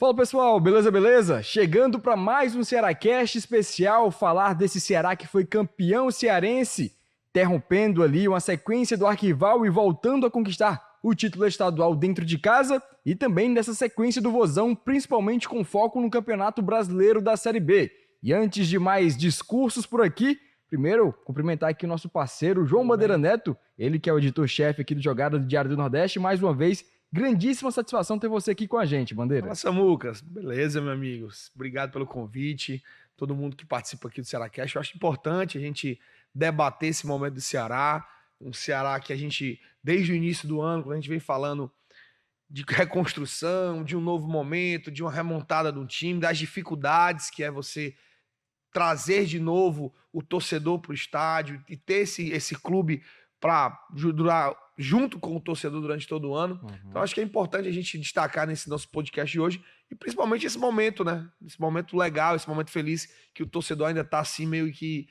Fala pessoal, beleza, beleza? Chegando para mais um Cearacast especial, falar desse Ceará que foi campeão cearense, interrompendo ali uma sequência do arquival e voltando a conquistar o título estadual dentro de casa e também nessa sequência do Vozão, principalmente com foco no Campeonato Brasileiro da Série B. E antes de mais discursos por aqui, primeiro cumprimentar aqui o nosso parceiro João Bandeira Neto, ele que é o editor-chefe aqui do Jogada do Diário do Nordeste, mais uma vez. Grandíssima satisfação ter você aqui com a gente, Bandeira. Fala, Samucas. Beleza, meus amigos? Obrigado pelo convite. Todo mundo que participa aqui do Cearacast. Eu acho importante a gente debater esse momento do Ceará. Um Ceará que a gente, desde o início do ano, quando a gente vem falando de reconstrução, de um novo momento, de uma remontada do time, das dificuldades que é você trazer de novo o torcedor para o estádio e ter esse clube para durar junto com o torcedor durante todo o ano. Então acho que é importante a gente destacar nesse nosso podcast de hoje e principalmente esse momento, né? Esse momento legal, esse momento feliz que o torcedor ainda tá assim meio que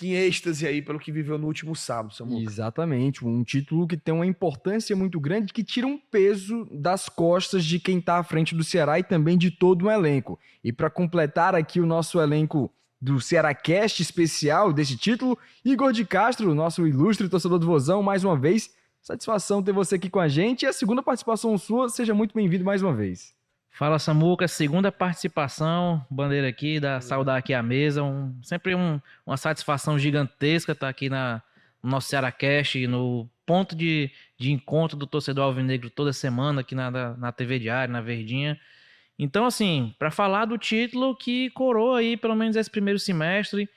em êxtase aí pelo que viveu no último sábado, Samuca. Exatamente, um título que tem uma importância muito grande, que tira um peso das costas de quem tá à frente do Ceará e também de todo o elenco. E para completar aqui o nosso elenco do Cearacast especial desse título, Igor de Castro, nosso ilustre torcedor do Vozão, mais uma vez, satisfação ter você aqui com a gente, e a segunda participação sua, seja muito bem-vindo mais uma vez. Fala, Samuca, segunda participação, Bandeira aqui, saudar aqui a mesa, sempre uma satisfação gigantesca estar aqui no nosso Cearacast, no ponto de encontro do torcedor alvinegro toda semana aqui na TV Diário, na Verdinha. Então, assim, para falar do título que coroa aí pelo menos esse primeiro semestre,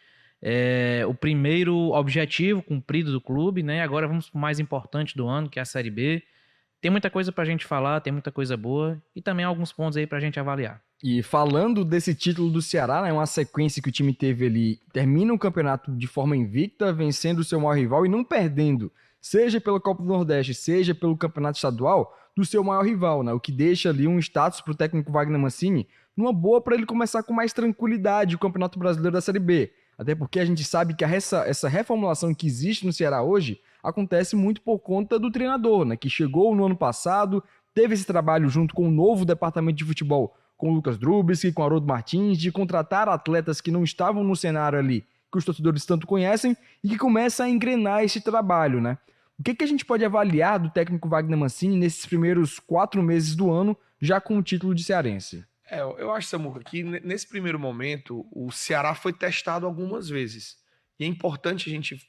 o primeiro objetivo cumprido do clube, né? Agora vamos para o mais importante do ano, que é a Série B. Tem muita coisa pra gente falar, tem muita coisa boa e também alguns pontos aí pra gente avaliar. E falando desse título do Ceará, né, uma sequência que o time teve ali, termina o campeonato de forma invicta, vencendo o seu maior rival e não perdendo, seja pela Copa do Nordeste, seja pelo campeonato estadual, do seu maior rival, né, o que deixa ali um status pro técnico Wagner Mancini numa boa para ele começar com mais tranquilidade o Campeonato Brasileiro da Série B. Até porque a gente sabe que essa reformulação que existe no Ceará hoje acontece muito por conta do treinador, né, que chegou no ano passado, teve esse trabalho junto com o novo departamento de futebol, com o Lucas Drubsky, com o Haroldo Martins, de contratar atletas que não estavam no cenário ali, que os torcedores tanto conhecem, e que começa a engrenar esse trabalho, né? O que a gente pode avaliar do técnico Wagner Mancini nesses primeiros 4 meses do ano, já com o título de cearense? Eu acho, Samuca, que nesse primeiro momento o Ceará foi testado algumas vezes. E é importante a gente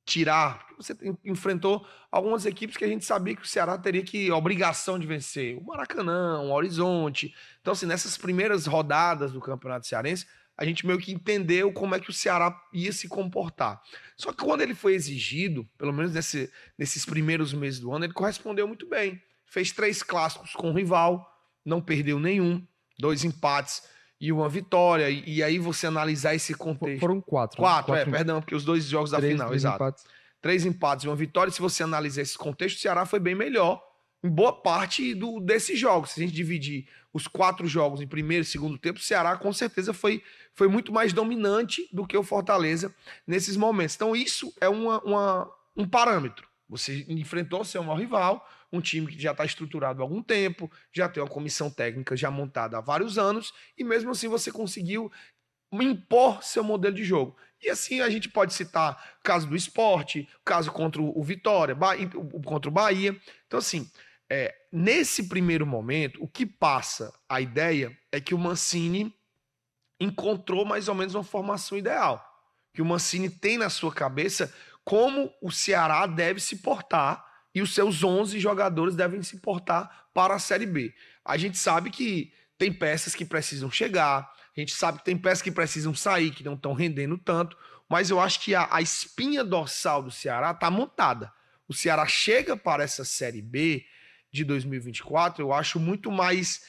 tirar, porque você enfrentou algumas equipes que a gente sabia que o Ceará teria obrigação de vencer. O Maracanã, o Horizonte. Então, assim, nessas primeiras rodadas do Campeonato Cearense, a gente meio que entendeu como é que o Ceará ia se comportar. Só que quando ele foi exigido, pelo menos nesses primeiros meses do ano, ele correspondeu muito bem. Fez 3 clássicos com o rival, não perdeu nenhum, 2 empates e uma vitória, e aí você analisar esse contexto... Foram 4. 4, perdão, porque os 2 jogos da final, exato. Empates. 3 empates e uma vitória, se você analisar esse contexto, o Ceará foi bem melhor em boa parte desses jogos. Se a gente dividir os 4 jogos em primeiro e segundo tempo, o Ceará com certeza foi muito mais dominante do que o Fortaleza nesses momentos. Então isso é um parâmetro. Você enfrentou seu maior rival, um time que já está estruturado há algum tempo, já tem uma comissão técnica já montada há vários anos, e mesmo assim você conseguiu impor seu modelo de jogo. E assim a gente pode citar o caso do Sport, o caso contra o Vitória, contra o Bahia. Então assim, nesse primeiro momento, o que passa a ideia é que o Mancini encontrou mais ou menos uma formação ideal, que o Mancini tem na sua cabeça como o Ceará deve se portar e os seus 11 jogadores devem se portar para a Série B. A gente sabe que tem peças que precisam chegar, a gente sabe que tem peças que precisam sair, que não estão rendendo tanto, mas eu acho que a espinha dorsal do Ceará está montada. O Ceará chega para essa Série B de 2024, eu acho muito mais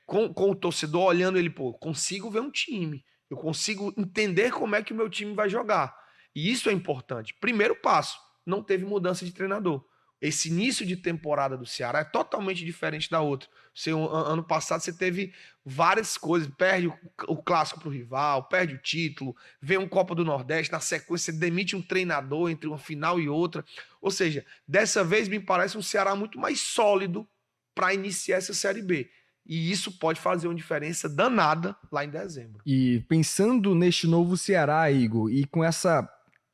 com o torcedor olhando ele, consigo ver um time, eu consigo entender como é que o meu time vai jogar. E isso é importante. Primeiro passo, não teve mudança de treinador. Esse início de temporada do Ceará é totalmente diferente da outra. Ano passado você teve várias coisas, perde o clássico para o rival, perde o título, vem um Copa do Nordeste, na sequência você demite um treinador entre uma final e outra. Ou seja, dessa vez me parece um Ceará muito mais sólido para iniciar essa Série B. E isso pode fazer uma diferença danada lá em dezembro. E pensando neste novo Ceará, Igor, e com essa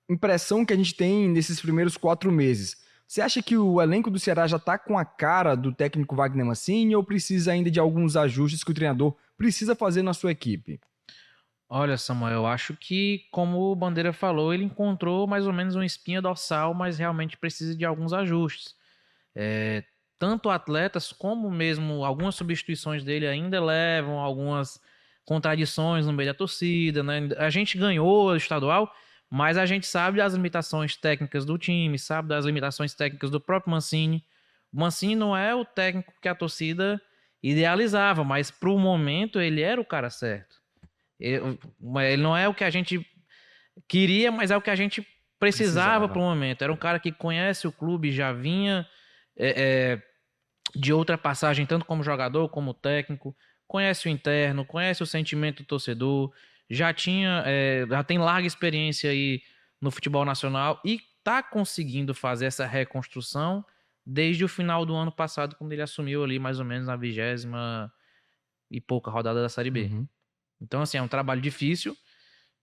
impressão que a gente tem nesses primeiros 4 meses, você acha que o elenco do Ceará já está com a cara do técnico Wagner Mancini ou precisa ainda de alguns ajustes que o treinador precisa fazer na sua equipe? Olha, Samuel, eu acho que, como o Bandeira falou, ele encontrou mais ou menos uma espinha dorsal, mas realmente precisa de alguns ajustes. Tanto atletas como mesmo algumas substituições dele ainda levam algumas contradições no meio da torcida, né? A gente ganhou o estadual, mas a gente sabe das limitações técnicas do time, sabe das limitações técnicas do próprio Mancini. O Mancini não é o técnico que a torcida idealizava, mas para o momento ele era o cara certo. Ele não é o que a gente queria, mas é o que a gente precisava para o momento. Era um cara que conhece o clube, já vinha de outra passagem, tanto como jogador como técnico, conhece o interno, conhece o sentimento do torcedor, já tem larga experiência aí no futebol nacional e está conseguindo fazer essa reconstrução desde o final do ano passado, quando ele assumiu ali mais ou menos na 20ª e pouca rodada da Série B. Uhum. Então, assim, é um trabalho difícil,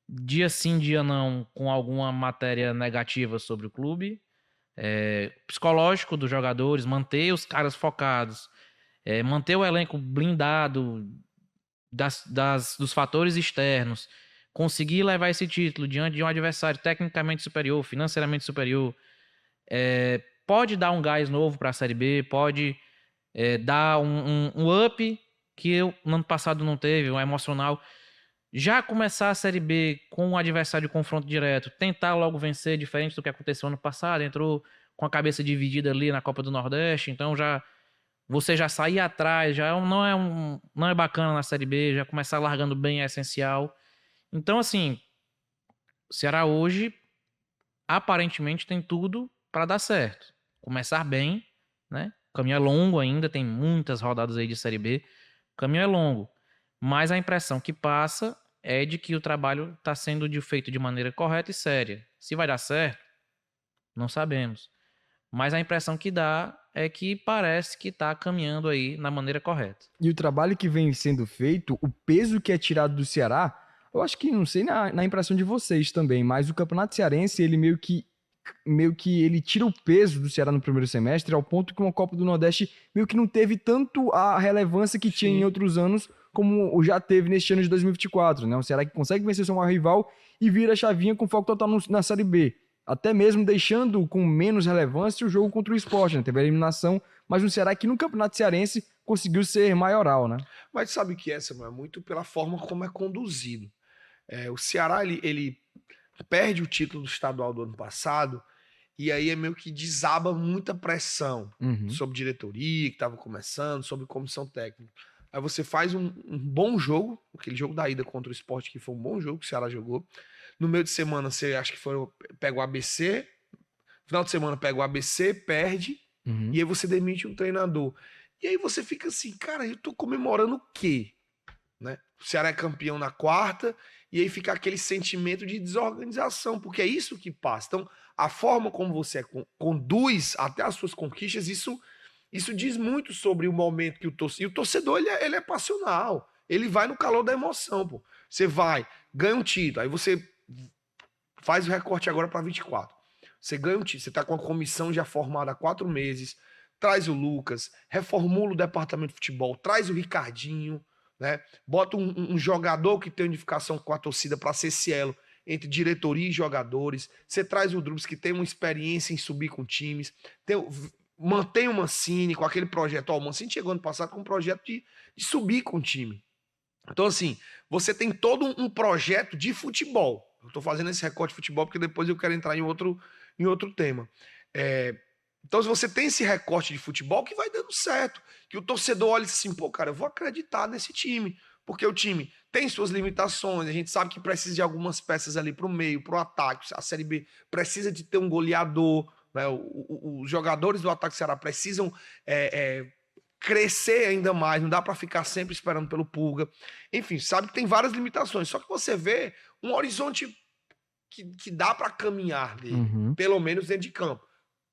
dia sim, dia não, com alguma matéria negativa sobre o clube, psicológico dos jogadores, manter os caras focados, manter o elenco blindado dos fatores externos, conseguir levar esse título diante de um adversário tecnicamente superior, financeiramente superior, pode dar um gás novo para a Série B, pode dar um up que no ano passado não teve, um emocional. Já começar a Série B com um adversário de confronto direto, tentar logo vencer, diferente do que aconteceu ano passado, entrou com a cabeça dividida ali na Copa do Nordeste, então você já sair atrás, não é bacana na Série B, já começar largando bem é essencial. Então, assim, o Ceará hoje aparentemente tem tudo para dar certo. Começar bem, né? O caminho é longo ainda, tem muitas rodadas aí de Série B. O caminho é longo, mas a impressão que passa é de que o trabalho está sendo feito de maneira correta e séria. Se vai dar certo, não sabemos. Mas a impressão que dá é que parece que está caminhando aí na maneira correta. E o trabalho que vem sendo feito, o peso que é tirado do Ceará, eu acho que, não sei na impressão de vocês também, mas o Campeonato Cearense, ele meio que ele tira o peso do Ceará no primeiro semestre, ao ponto que uma Copa do Nordeste meio que não teve tanto a relevância que tinha em outros anos, como já teve neste ano de 2024, né? O Ceará que consegue vencer seu maior rival e vira a chavinha com foco total na Série B. Até mesmo deixando com menos relevância o jogo contra o Sport, né? Teve a eliminação, mas um Ceará que no Campeonato Cearense conseguiu ser maioral, né? Mas sabe o que é, Samuel? Muito pela forma como é conduzido. O Ceará, ele perde o título do estadual do ano passado e aí é meio que desaba muita pressão sobre diretoria que estava começando, sobre comissão técnica. Aí você faz um bom jogo, aquele jogo da ida contra o Sport, que foi um bom jogo que o Ceará jogou. No meio de semana, você acha que pega o ABC. No final de semana, pega o ABC, perde. E aí você demite um treinador. E aí você fica assim, cara, eu tô comemorando o quê? Né? O Ceará é campeão na quarta, e aí fica aquele sentimento de desorganização, porque é isso que passa. Então, a forma como você conduz até as suas conquistas, isso diz muito sobre o momento que o torcedor... E o torcedor, ele é passional. Ele vai no calor da emoção, pô. Você vai, ganha um título, aí você faz o recorte agora para 24. Você ganha um título, você está com a comissão já formada há 4 meses, traz o Lucas, reformula o departamento de futebol, traz o Ricardinho, né? Bota um jogador que tem unificação com a torcida para ser esse elo entre diretoria e jogadores. Você traz o Drubs, que tem uma experiência em subir com times. Mantém o Mancini com aquele projeto. O Mancini chegou ano passado com um projeto de subir com o time. Então, assim, você tem todo um projeto de futebol. Eu estou fazendo esse recorte de futebol porque depois eu quero entrar em outro tema. Então, se você tem esse recorte de futebol, que vai dando certo. Que o torcedor olha assim, pô, cara, eu vou acreditar nesse time. Porque o time tem suas limitações, a gente sabe que precisa de algumas peças ali para o meio, para o ataque. A Série B precisa de ter um goleador, né? Os jogadores do ataque Ceará precisam crescer ainda mais, não dá para ficar sempre esperando pelo Pulga. Enfim, sabe que tem várias limitações, só que você vê um horizonte que dá para caminhar dele, pelo menos dentro de campo.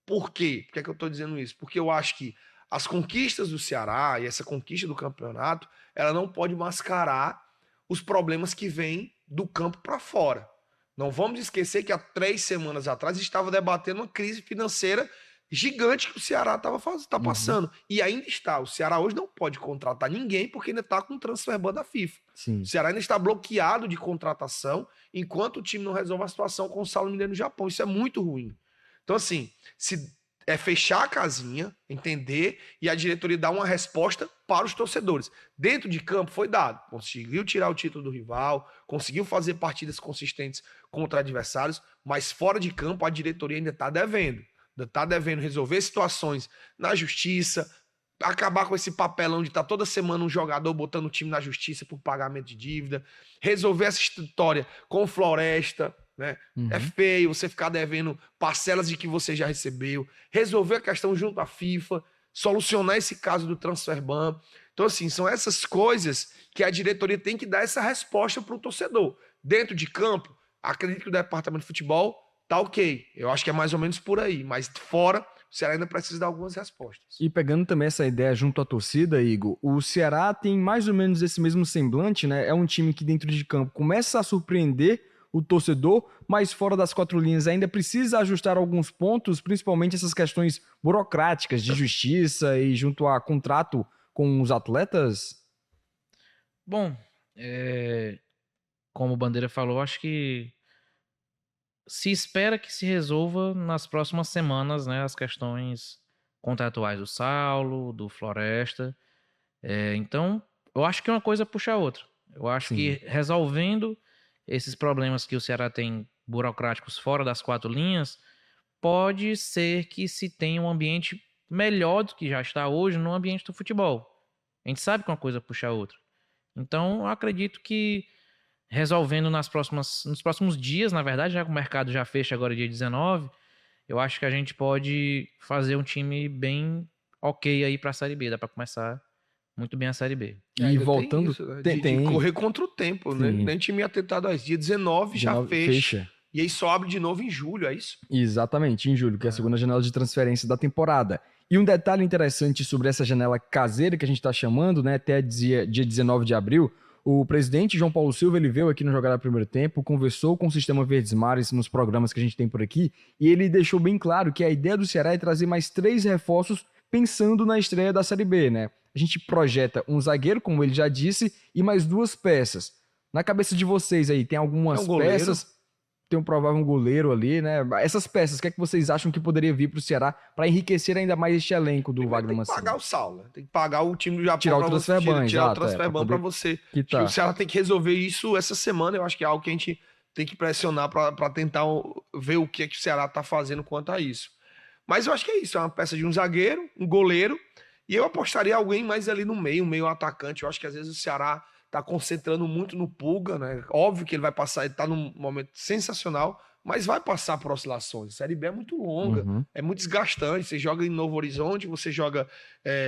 Por quê? Por que é que eu estou dizendo isso? Porque eu acho que as conquistas do Ceará e essa conquista do campeonato, ela não pode mascarar os problemas que vêm do campo para fora. Não vamos esquecer que há 3 semanas atrás estava debatendo uma crise financeira gigante que o Ceará tá passando. E ainda está. O Ceará hoje não pode contratar ninguém porque ainda está com o transfer ban da FIFA. Sim. O Ceará ainda está bloqueado de contratação enquanto o time não resolve a situação com o Saulo Mineiro no Japão. Isso é muito ruim. Então, assim, se é fechar a casinha, entender e a diretoria dar uma resposta para os torcedores. Dentro de campo foi dado. Conseguiu tirar o título do rival, conseguiu fazer partidas consistentes contra adversários, mas fora de campo a diretoria ainda está devendo. Ainda está devendo resolver situações na justiça, acabar com esse papelão de estar toda semana um jogador botando o time na justiça por pagamento de dívida, resolver essa história com Floresta, né? É feio você ficar devendo parcelas de que você já recebeu, resolver a questão junto à FIFA, solucionar esse caso do transfer ban. Então, assim, são essas coisas que a diretoria tem que dar essa resposta para o torcedor. Dentro de campo, acredito que o departamento de futebol tá ok. Eu acho que é mais ou menos por aí, mas fora, o Ceará ainda precisa dar algumas respostas. E pegando também essa ideia junto à torcida, Igor, o Ceará tem mais ou menos esse mesmo semblante, né? É um time que dentro de campo começa a surpreender o torcedor, mas fora das 4 linhas ainda precisa ajustar alguns pontos, principalmente essas questões burocráticas de justiça e junto a contrato com os atletas? Bom, como o Bandeira falou, acho que se espera que se resolva nas próximas semanas, né, as questões contratuais do Saulo, do Floresta. Então, eu acho que uma coisa puxa a outra. Eu acho que resolvendo esses problemas que o Ceará tem burocráticos fora das 4 linhas, pode ser que se tenha um ambiente melhor do que já está hoje no ambiente do futebol. A gente sabe que uma coisa puxa a outra. Então, eu acredito que resolvendo nos próximos dias, na verdade, já que o mercado já fecha agora dia 19, eu acho que a gente pode fazer um time bem ok aí para a Série B. Dá para começar muito bem a Série B. E voltando... Tem de correr contra o tempo, né? Nem time ia tentar 2 dias, 19 já fecha. E aí só abre de novo em julho, é isso? Exatamente, em julho, que é a segunda janela de transferência da temporada. E um detalhe interessante sobre essa janela caseira que a gente está chamando, né? Até dia 19 de abril, o presidente João Paulo Silva, ele veio aqui no Jogada Primeiro Tempo, conversou com o Sistema Verdes Mares nos programas que a gente tem por aqui, e ele deixou bem claro que a ideia do Ceará é trazer mais 3 reforços pensando na estreia da Série B, né? A gente projeta um zagueiro, como ele já disse, e mais 2 peças. Na cabeça de vocês aí, tem algumas peças, tem um provável goleiro ali, né? Essas peças, o que é que vocês acham que poderia vir para o Ceará para enriquecer ainda mais este elenco do Wagner Mancini? Tem que pagar o Saulo, né? Tem que pagar o time do Japão. Tirar o transfer ban, tirar o transfer ban para você. O Ceará tem que resolver isso essa semana. Eu acho que é algo que a gente tem que pressionar para tentar ver o que é que o Ceará tá fazendo quanto a isso. Mas eu acho que é isso. É uma peça de um zagueiro, um goleiro. E eu apostaria alguém mais ali no meio, um meio atacante. Eu acho que às vezes o Ceará tá concentrando muito no Pulga, né? Óbvio que ele vai passar, ele tá num momento sensacional, mas vai passar por oscilações. A Série B é muito longa, é muito desgastante. Você joga em Novo Horizonte, você joga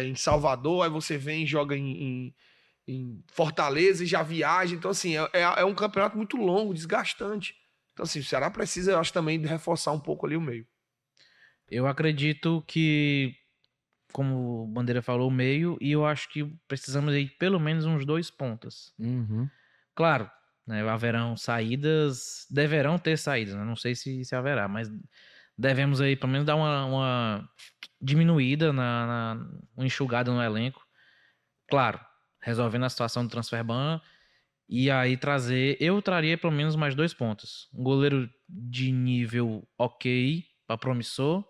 em Salvador, aí você vem e joga em Fortaleza e já viaja. Então, assim, é um campeonato muito longo, desgastante. Então, assim, o Ceará precisa, eu acho, também de reforçar um pouco ali o meio. Eu acredito que, como o Bandeira falou, o meio, e eu acho que precisamos aí pelo menos uns 2 pontas. Claro, né, haverão saídas, deverão ter saídas, né? Não sei se haverá, mas devemos aí pelo menos dar uma diminuída, uma enxugada no elenco. Claro, resolvendo a situação do transfer ban, e aí eu traria pelo menos mais 2 pontas. Um goleiro de nível ok, para promissor,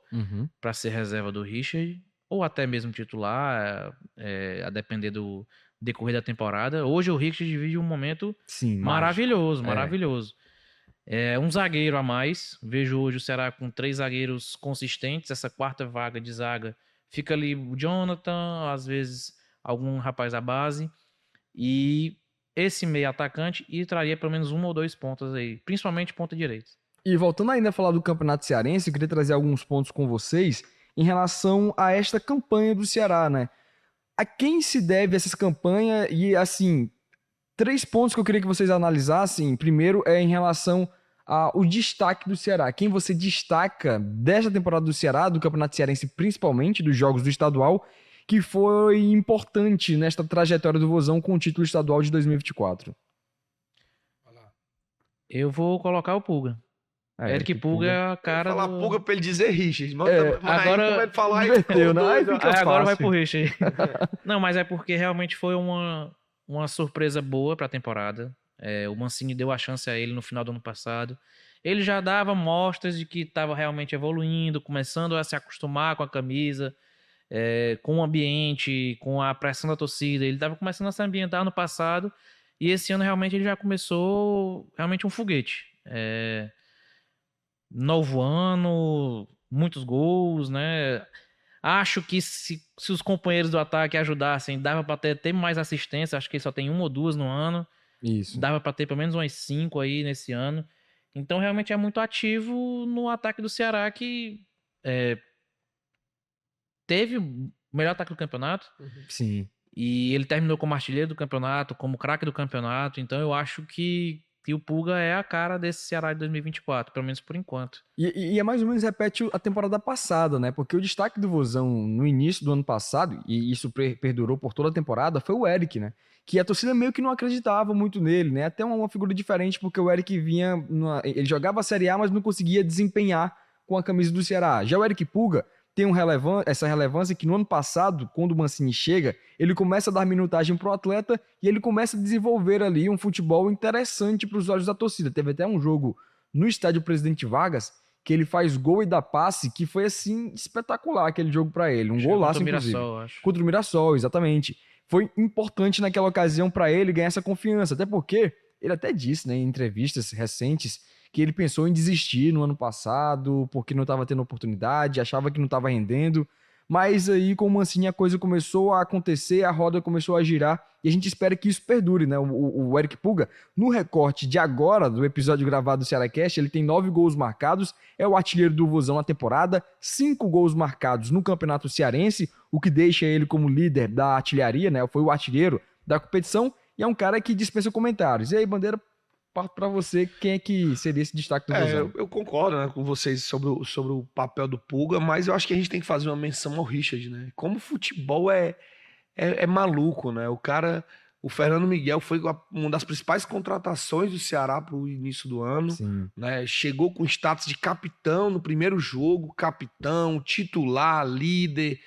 para ser reserva do Richard, ou até mesmo titular, a depender do decorrer da temporada. Hoje o Richard vive um momento maravilhoso. Um zagueiro a mais. Vejo hoje o Ceará com 3 zagueiros consistentes. Essa 4ª vaga de zaga fica ali o Jonathan, às vezes algum rapaz da base. E esse meio atacante, e traria pelo menos 1 ou 2 pontas aí, principalmente ponta direita. E voltando ainda a falar do Campeonato Cearense, eu queria trazer alguns pontos com vocês em relação a esta campanha do Ceará, né? A quem se deve essa campanha? E, assim, 3 pontos que eu queria que vocês analisassem. Primeiro é em relação ao destaque do Ceará. Quem você destaca desta temporada do Ceará, do Campeonato Cearense principalmente, dos jogos do estadual, que foi importante nesta trajetória do Vozão com o título estadual de 2024? Eu vou colocar o Pulga. Eric Pulga é a cara falar do... Pulga pra ele dizer Richard. Mas agora aí como ele falar inverteu, né? Aí fica agora vai fácil. pro Richard. Não, mas é porque realmente foi uma surpresa boa pra temporada. O Mancini deu a chance a ele no final do ano passado. Ele já dava mostras de que estava realmente evoluindo, começando a se acostumar com a camisa, com o ambiente, com a pressão da torcida. Ele estava começando a se ambientar no passado e esse ano realmente ele já começou realmente um foguete. Novo ano, muitos gols, né? Acho que se os companheiros do ataque ajudassem, dava para ter mais assistência. Acho que ele só tem 1 ou 2 no ano. Isso. Dava para ter pelo menos umas 5 aí nesse ano. Então realmente é muito ativo no ataque do Ceará, que teve o melhor ataque do campeonato. Sim. E ele terminou como artilheiro do campeonato, como craque do campeonato. Então eu acho que o Pulga é a cara desse Ceará de 2024, pelo menos por enquanto. E é mais ou menos repete a temporada passada, né? Porque o destaque do Vozão no início do ano passado, e isso perdurou por toda a temporada, foi o Eric, né? Que a torcida meio que não acreditava muito nele, né? Até uma figura diferente, porque o Eric vinha... ele jogava a Série A, mas não conseguia desempenhar com a camisa do Ceará. Já o Eric Pulga tem essa relevância que no ano passado, quando o Mancini chega, ele começa a dar minutagem pro atleta e ele começa a desenvolver ali um futebol interessante para os olhos da torcida. Teve até um jogo no estádio Presidente Vargas que ele faz gol e dá passe, que foi assim espetacular aquele jogo para ele. Golaço, inclusive. Mirassol, acho. Contra o Mirassol, exatamente. Foi importante naquela ocasião para ele ganhar essa confiança, até porque ele até disse, né, em entrevistas recentes, que ele pensou em desistir no ano passado, porque não estava tendo oportunidade, achava que não estava rendendo, mas aí com o Mancini a coisa começou a acontecer, a roda começou a girar, e a gente espera que isso perdure, né? O Eric Pulga, no recorte de agora, do episódio gravado do Cearacast, ele tem 9 gols marcados, é o artilheiro do Vozão na temporada, 5 gols marcados no Campeonato Cearense, o que deixa ele como líder da artilharia, né? Foi o artilheiro da competição, e é um cara que dispensa comentários. E aí, Bandeira, parto para você, quem é que seria esse destaque do Vozão? Eu concordo, né, com vocês sobre o papel do Pulga, mas eu acho que a gente tem que fazer uma menção ao Richard, né? Como o futebol é maluco, né? O Fernando Miguel foi uma das principais contratações do Ceará para o início do ano. Sim. Né? Chegou com status de capitão no primeiro jogo, capitão, titular, líder.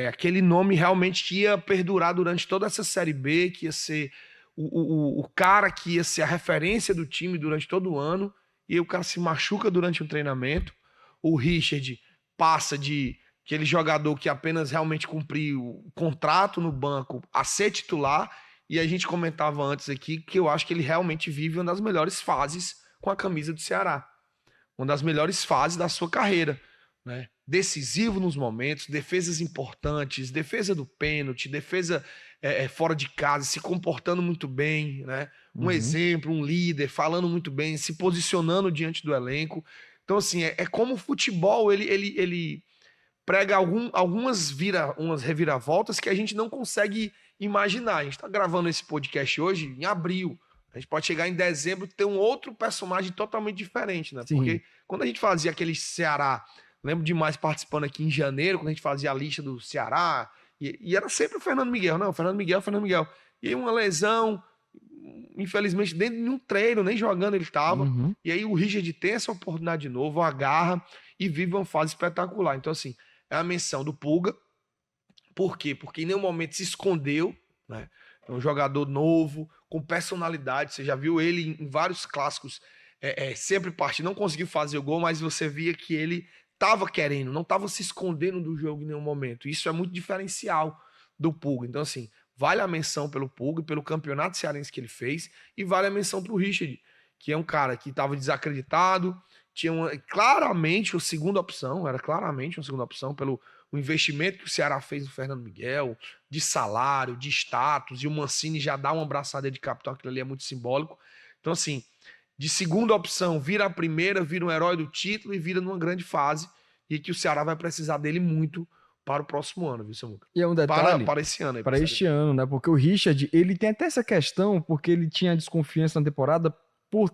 Aquele nome realmente que ia perdurar durante toda essa Série B, que ia ser o cara que ia ser a referência do time durante todo o ano, e aí o cara se machuca durante um treinamento. O Richard passa de aquele jogador que apenas realmente cumpriu o contrato no banco a ser titular, e a gente comentava antes aqui que eu acho que ele realmente vive uma das melhores fases com a camisa do Ceará. Uma das melhores fases da sua carreira, né? Decisivo nos momentos, defesas importantes, defesa do pênalti, defesa fora de casa, se comportando muito bem, né? Um exemplo, um líder, falando muito bem, se posicionando diante do elenco. Então, assim, como o futebol, ele prega umas reviravoltas que a gente não consegue imaginar. A gente está gravando esse podcast hoje em abril. A gente pode chegar em dezembro e ter um outro personagem totalmente diferente, né? Sim. Porque quando a gente fazia aquele Ceará, lembro demais participando aqui em janeiro, quando a gente fazia a lista do Ceará, e era sempre o Fernando Miguel, não, Fernando Miguel. E aí uma lesão, infelizmente, dentro de um treino, nem jogando ele estava. E aí o Richard tem essa oportunidade de novo, agarra e vive uma fase espetacular. Então, assim, é a menção do Pulga. Por quê? Porque em nenhum momento se escondeu, né? É um jogador novo, com personalidade. Você já viu ele em vários clássicos, sempre parte. Não conseguiu fazer o gol, mas você via que ele estava querendo, não estava se escondendo do jogo em nenhum momento. Isso é muito diferencial do Pulga. Então, assim, vale a menção pelo Pulga e pelo campeonato cearense que ele fez, e vale a menção para o Richard, que é um cara que estava desacreditado, tinha claramente uma segunda opção pelo o investimento que o Ceará fez no Fernando Miguel, de salário, de status, e o Mancini já dá uma abraçada de capitão, aquilo ali é muito simbólico. Então, assim, de segunda opção, vira a primeira, vira um herói do título e vira numa grande fase, e que o Ceará vai precisar dele muito para o próximo ano, viu, Samuca? E é um detalhe para esse ano. Para este ano, né? Porque o Richard, ele tem até essa questão, porque ele tinha desconfiança na temporada por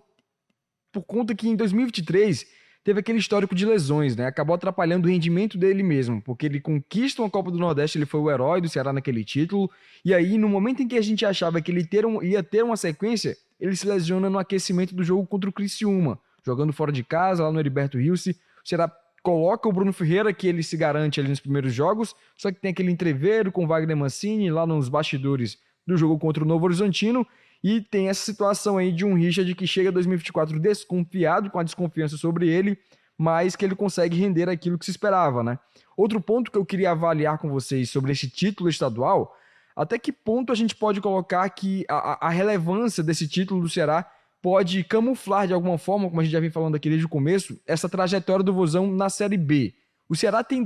conta que em 2023 teve aquele histórico de lesões, né? Acabou atrapalhando o rendimento dele mesmo, porque ele conquista uma Copa do Nordeste, ele foi o herói do Ceará naquele título, e aí no momento em que a gente achava que ele ia ter uma sequência, ele se lesiona no aquecimento do jogo contra o Criciúma, jogando fora de casa, lá no Heriberto Rilse. O Ceará coloca o Bruno Ferreira, que ele se garante ali nos primeiros jogos, só que tem aquele entreveiro com o Wagner Mancini lá nos bastidores do jogo contra o Novo Horizontino, e tem essa situação aí de um Richard que chega em 2024 desconfiado, com a desconfiança sobre ele, mas que ele consegue render aquilo que se esperava, né? Outro ponto que eu queria avaliar com vocês sobre esse título estadual, até que ponto a gente pode colocar que a relevância desse título do Ceará pode camuflar de alguma forma, como a gente já vem falando aqui desde o começo, essa trajetória do Vozão na Série B. O Ceará tem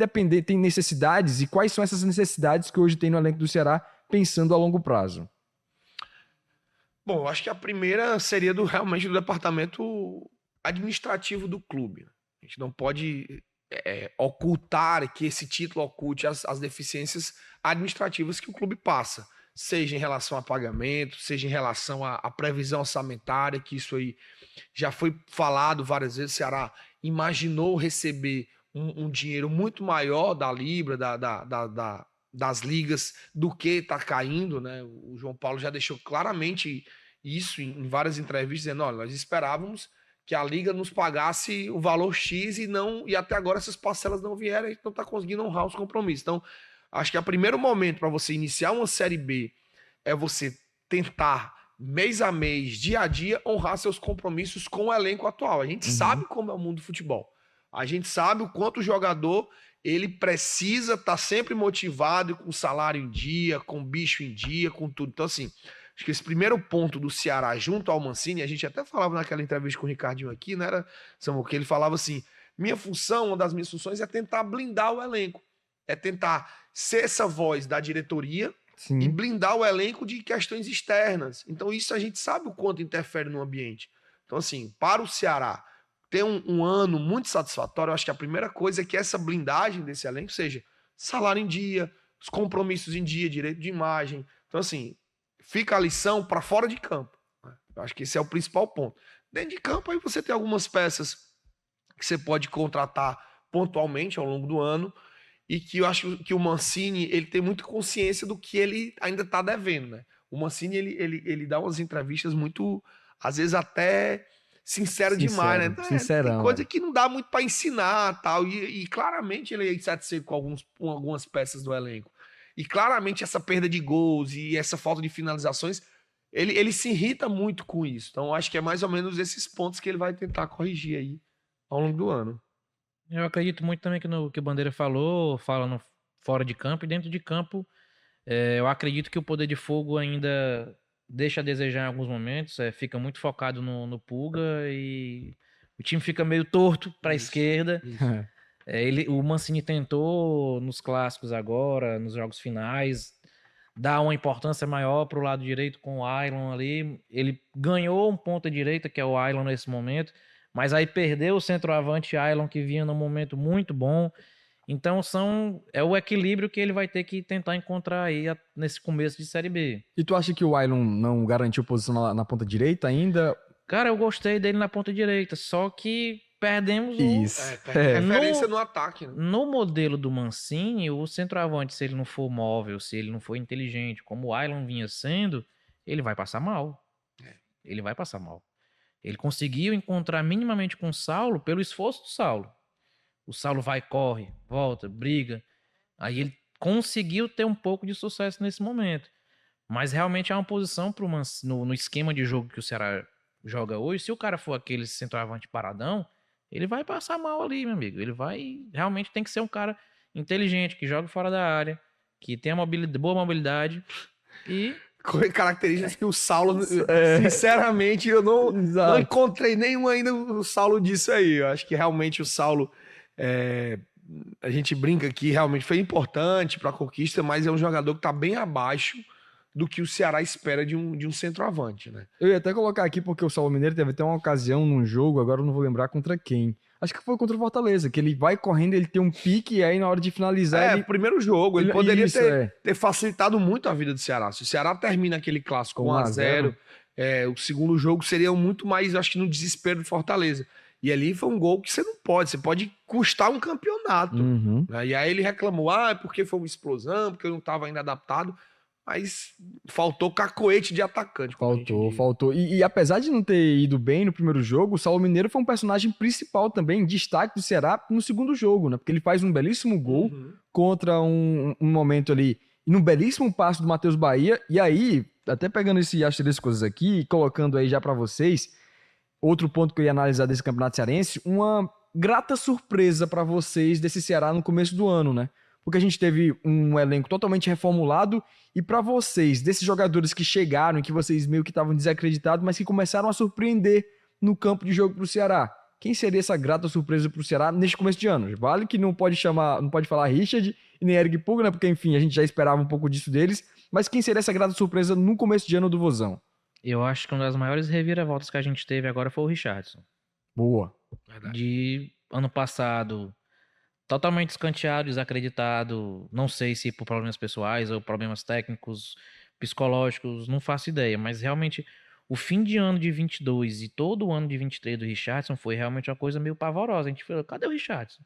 necessidades, e quais são essas necessidades que hoje tem no elenco do Ceará, pensando a longo prazo? Bom, eu acho que a primeira seria realmente do departamento administrativo do clube. A gente não pode ocultar, que esse título oculte as deficiências administrativas que o clube passa, seja em relação a pagamento, seja em relação à previsão orçamentária, que isso aí já foi falado várias vezes. O Ceará imaginou receber um dinheiro muito maior da Libra, das ligas, do que está caindo, né? O João Paulo já deixou claramente isso em várias entrevistas, dizendo: olha, nós esperávamos que a liga nos pagasse o valor X e até agora essas parcelas não vieram, a gente não está conseguindo honrar os compromissos. Então, acho que o primeiro momento para você iniciar uma Série B é você tentar, mês a mês, dia a dia, honrar seus compromissos com o elenco atual. A gente sabe como é o mundo do futebol. A gente sabe o quanto o jogador ele precisa estar sempre motivado, com salário em dia, com bicho em dia, com tudo. Então, assim, acho que esse primeiro ponto do Ceará junto ao Mancini, a gente até falava naquela entrevista com o Ricardinho aqui, não era, Samuel, que ele falava assim: uma das minhas funções é tentar blindar o elenco, é tentar ser essa voz da diretoria. Sim. E blindar o elenco de questões externas. Então, isso a gente sabe o quanto interfere no ambiente. Então, assim, para o Ceará ter um ano muito satisfatório, eu acho que a primeira coisa é que essa blindagem desse elenco seja salário em dia, os compromissos em dia, direito de imagem. Então, assim, fica a lição para fora de campo. Eu acho que esse é o principal ponto. Dentro de campo, aí você tem algumas peças que você pode contratar pontualmente ao longo do ano, e que eu acho que o Mancini ele tem muita consciência do que ele ainda está devendo, né? O Mancini ele dá umas entrevistas muito, às vezes até sincero demais, né? Sincerão, tem coisa que não dá muito para ensinar, tal, e claramente ele é insatisfeito com algumas peças do elenco. E claramente essa perda de gols e essa falta de finalizações, ele se irrita muito com isso. Então eu acho que é mais ou menos esses pontos que ele vai tentar corrigir aí ao longo do ano. Eu acredito muito também que no que o Bandeira fala no fora de campo e dentro de campo. Eu acredito que o poder de fogo ainda deixa a desejar em alguns momentos, fica muito focado no Pulga e o time fica meio torto para a esquerda. O Mancini tentou nos clássicos agora, nos jogos finais, dar uma importância maior para o lado direito com o Ailon ali. Ele ganhou um ponta direita, que é o Ailon nesse momento, mas aí perdeu o centroavante Ailon, que vinha num momento muito bom. Então é o equilíbrio que ele vai ter que tentar encontrar aí nesse começo de Série B. E tu acha que o Ailon não garantiu posição na ponta direita ainda? Cara, eu gostei dele na ponta direita, só que perdemos referência no ataque. Né? No modelo do Mancini, o centroavante, se ele não for móvel, se ele não for inteligente, como o Ailon vinha sendo, ele vai passar mal. Ele vai passar mal. Ele conseguiu encontrar minimamente com o Saulo pelo esforço do Saulo. O Saulo vai, corre, volta, briga. Aí ele conseguiu ter um pouco de sucesso nesse momento. Mas realmente é uma posição no esquema de jogo que o Ceará joga hoje. Se o cara for aquele centroavante paradão, ele vai passar mal ali, meu amigo. Ele vai... Realmente tem que ser um cara inteligente, que joga fora da área, que tenha boa mobilidade e... características que o Saulo, sinceramente, eu não encontrei nenhum ainda o Saulo disso aí. Eu acho que realmente o Saulo, a gente brinca que realmente foi importante para a conquista, mas é um jogador que está bem abaixo do que o Ceará espera de um centroavante, né? Eu ia até colocar aqui porque o Saulo Mineiro teve até uma ocasião num jogo, agora eu não vou lembrar contra quem. Acho que foi contra o Fortaleza, que ele vai correndo, ele tem um pique e aí na hora de finalizar... o primeiro jogo, ele poderia ter facilitado muito a vida do Ceará. Se o Ceará termina aquele clássico 1-0, o segundo jogo seria muito mais, acho que no desespero do Fortaleza. E ali foi um gol que você pode custar um campeonato. Uhum. Né? E aí ele reclamou, porque foi uma explosão, porque eu não estava ainda adaptado. Mas faltou cacoete de atacante. Faltou. E apesar de não ter ido bem no primeiro jogo, o Saulo Mineiro foi um personagem principal também, destaque do Ceará no segundo jogo, né? Porque ele faz um belíssimo gol contra um momento ali, num belíssimo passo do Matheus Bahia. E aí, até pegando esse asterisco coisas aqui e colocando aí já pra vocês, outro ponto que eu ia analisar desse Campeonato Cearense, uma grata surpresa pra vocês desse Ceará no começo do ano, né? Porque a gente teve um elenco totalmente reformulado e para vocês, desses jogadores que chegaram e que vocês meio que estavam desacreditados, mas que começaram a surpreender no campo de jogo pro Ceará, quem seria essa grata surpresa pro Ceará neste começo de ano? Vale que não pode falar Richard e nem Eric Puga, né? Porque enfim, a gente já esperava um pouco disso deles, mas quem seria essa grata surpresa no começo de ano do Vozão? Eu acho que uma das maiores reviravoltas que a gente teve agora foi o Richardson. Boa. Verdade. De ano passado, totalmente escanteado, desacreditado. Não sei se por problemas pessoais ou problemas técnicos, psicológicos, não faço ideia. Mas realmente, o fim de ano de 22 e todo o ano de 23 do Richardson foi realmente uma coisa meio pavorosa. A gente falou, cadê o Richardson?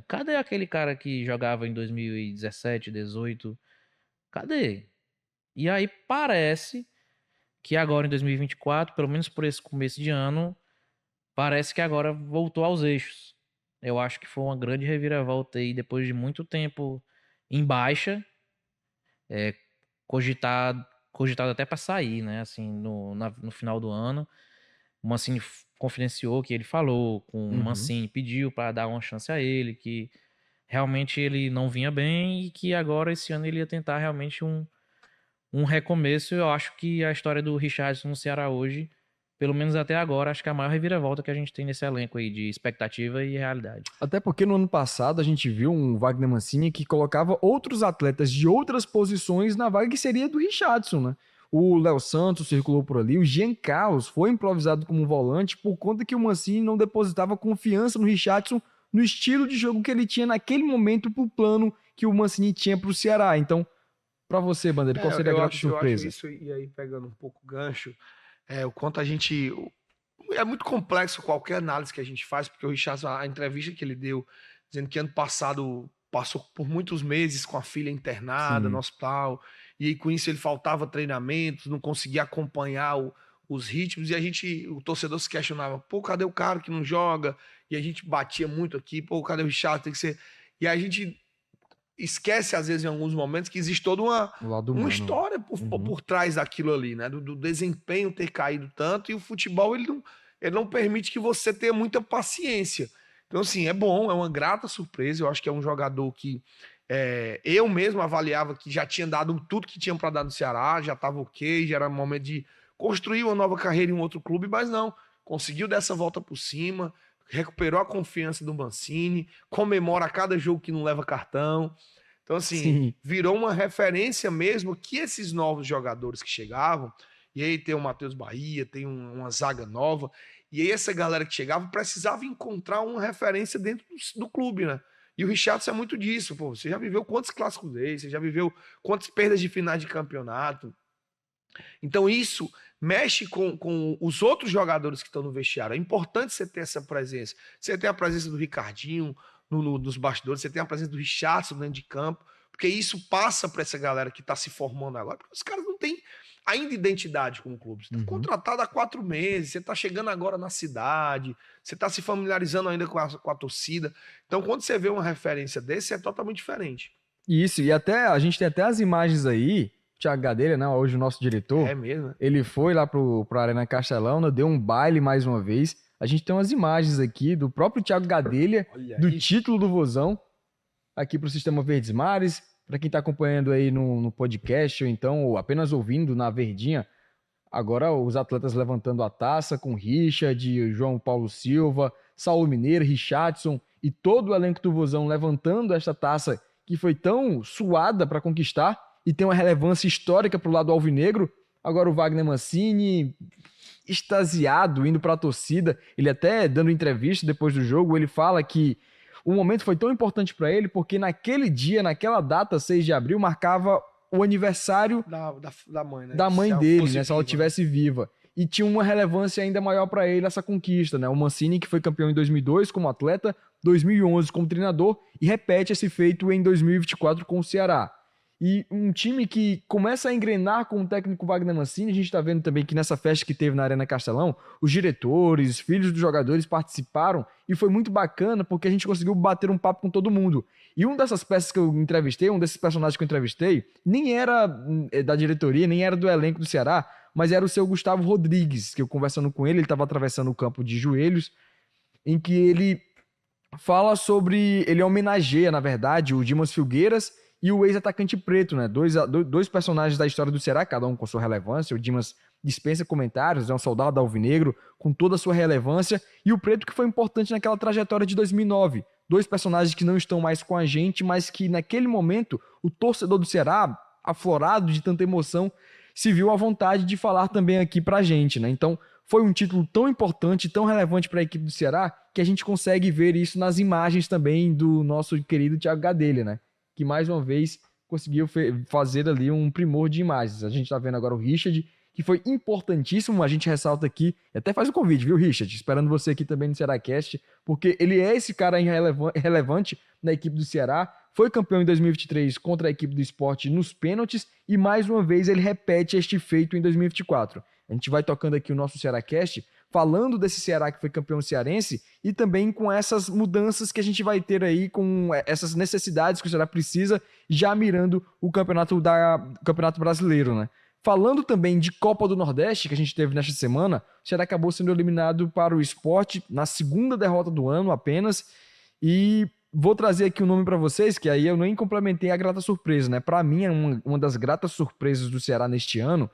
Cadê aquele cara que jogava em 2017, 18? Cadê? E aí parece que agora em 2024, pelo menos por esse começo de ano, parece que agora voltou aos eixos. Eu acho que foi uma grande reviravolta aí, depois de muito tempo em baixa, cogitado até para sair, né? Assim, no final do ano. O Mancini confidenciou que ele falou com o Mancini, pediu para dar uma chance a ele, que realmente ele não vinha bem e que agora esse ano ele ia tentar realmente um recomeço. Eu acho que a história do Richardson no Ceará hoje, pelo menos até agora, acho que é a maior reviravolta que a gente tem nesse elenco aí de expectativa e realidade. Até porque no ano passado a gente viu um Wagner Mancini que colocava outros atletas de outras posições na vaga que seria do Richardson, né? O Léo Santos circulou por ali, o Jean Carlos foi improvisado como volante por conta que o Mancini não depositava confiança no Richardson no estilo de jogo que ele tinha naquele momento pro plano que o Mancini tinha pro Ceará. Então, pra você, Bandeira, qual seria a grande surpresa? Eu acho isso, e aí pegando um pouco o gancho, o quanto a gente... É muito complexo qualquer análise que a gente faz, porque o Richardson, a entrevista que ele deu, dizendo que ano passado passou por muitos meses com a filha internada no hospital, e aí com isso ele faltava treinamento, não conseguia acompanhar os ritmos, e o torcedor se questionava, pô, cadê o cara que não joga? E a gente batia muito aqui, pô, cadê o Richardson? Tem que ser... E a gente esquece, às vezes, em alguns momentos, que existe toda uma história por trás daquilo ali, né? Do desempenho ter caído tanto, e o futebol ele não permite que você tenha muita paciência. Então, assim, é bom, é uma grata surpresa. Eu acho que é um jogador que eu mesmo avaliava que já tinha dado tudo que tinha para dar no Ceará, já estava ok, já era momento de construir uma nova carreira em um outro clube, mas não, conseguiu dar essa volta por cima, recuperou a confiança do Mancini, comemora a cada jogo que não leva cartão. Então, assim, virou uma referência mesmo que esses novos jogadores que chegavam, e aí tem o Matheus Bahia, tem uma zaga nova, e aí essa galera que chegava precisava encontrar uma referência dentro do clube, né? E o Richardson é muito disso, pô. Você já viveu quantos clássicos desses, você já viveu quantas perdas de finais de campeonato. Então isso mexe com os outros jogadores que estão no vestiário. É importante você ter essa presença. Você tem a presença do Ricardinho nos bastidores, você tem a presença do Richardson dentro de campo, porque isso passa para essa galera que está se formando agora, porque os caras não têm ainda identidade como clube. Você está contratado há 4 meses, você está chegando agora na cidade, você está se familiarizando ainda com a torcida. Então, quando você vê uma referência desse, é totalmente diferente. Isso, e até a gente tem até as imagens aí, Thiago Gadelha, né, hoje o nosso diretor, mesmo, né? Ele foi lá pra Arena Castelão, né, deu um baile mais uma vez. A gente tem umas imagens aqui do próprio Thiago Gadelha, do título do Vozão, aqui pro Sistema Verdes Mares. Para quem tá acompanhando aí no podcast, ou então ou apenas ouvindo na Verdinha, agora os atletas levantando a taça com Richard, João Paulo Silva, Saulo Mineiro, Richardson e todo o elenco do Vozão levantando esta taça que foi tão suada para conquistar e tem uma relevância histórica pro lado alvinegro. Agora o Wagner Mancini, extasiado, indo para a torcida, ele até dando entrevista depois do jogo, ele fala que o momento foi tão importante para ele porque naquele dia, naquela data, 6 de abril, marcava o aniversário da mãe, né? Da mãe dele, né? Se ela estivesse viva. e tinha uma relevância ainda maior para ele essa conquista, né? O Mancini, que foi campeão em 2002 como atleta, 2011 como treinador, e repete esse feito em 2024 com o Ceará. E um time que começa a engrenar com o técnico Wagner Mancini, a gente está vendo também que nessa festa que teve na Arena Castelão, os diretores, filhos dos jogadores participaram, e foi muito bacana porque a gente conseguiu bater um papo com todo mundo. E uma dessas peças que eu entrevistei, um desses personagens que eu entrevistei, nem era da diretoria, nem era do elenco do Ceará, mas era o seu Gustavo Rodrigues, que eu conversando com ele estava atravessando o campo de joelhos, em que ele fala sobre, ele homenageia, na verdade, o Dimas Filgueiras e o ex-atacante Preto, né? Dois personagens da história do Ceará, cada um com sua relevância. O Dimas dispensa comentários, é um soldado alvinegro com toda a sua relevância. E o Preto que foi importante naquela trajetória de 2009. Dois personagens que não estão mais com a gente, mas que naquele momento o torcedor do Ceará, aflorado de tanta emoção, se viu à vontade de falar também aqui pra gente, né? Então foi um título tão importante, tão relevante para a equipe do Ceará, que a gente consegue ver isso nas imagens também do nosso querido Thiago Gadelha, né? Que mais uma vez conseguiu fazer ali um primor de imagens. A gente está vendo agora o Richard, que foi importantíssimo, a gente ressalta aqui, e até faz o convite, viu, Richard? Esperando você aqui também no Cearacast, porque ele é esse cara relevante na equipe do Ceará, foi campeão em 2023 contra a equipe do Sport nos pênaltis, e mais uma vez ele repete este feito em 2024. A gente vai tocando aqui o nosso Cearacast, falando desse Ceará que foi campeão cearense e também com essas mudanças que a gente vai ter aí, com essas necessidades que o Ceará precisa, já mirando o campeonato brasileiro, né? Falando também de Copa do Nordeste, que a gente teve nesta semana, o Ceará acabou sendo eliminado para o Sport na segunda derrota do ano apenas, e vou trazer aqui um nome para vocês, que aí eu nem complementei a grata surpresa, né? Para mim é uma das gratas surpresas do Ceará neste ano.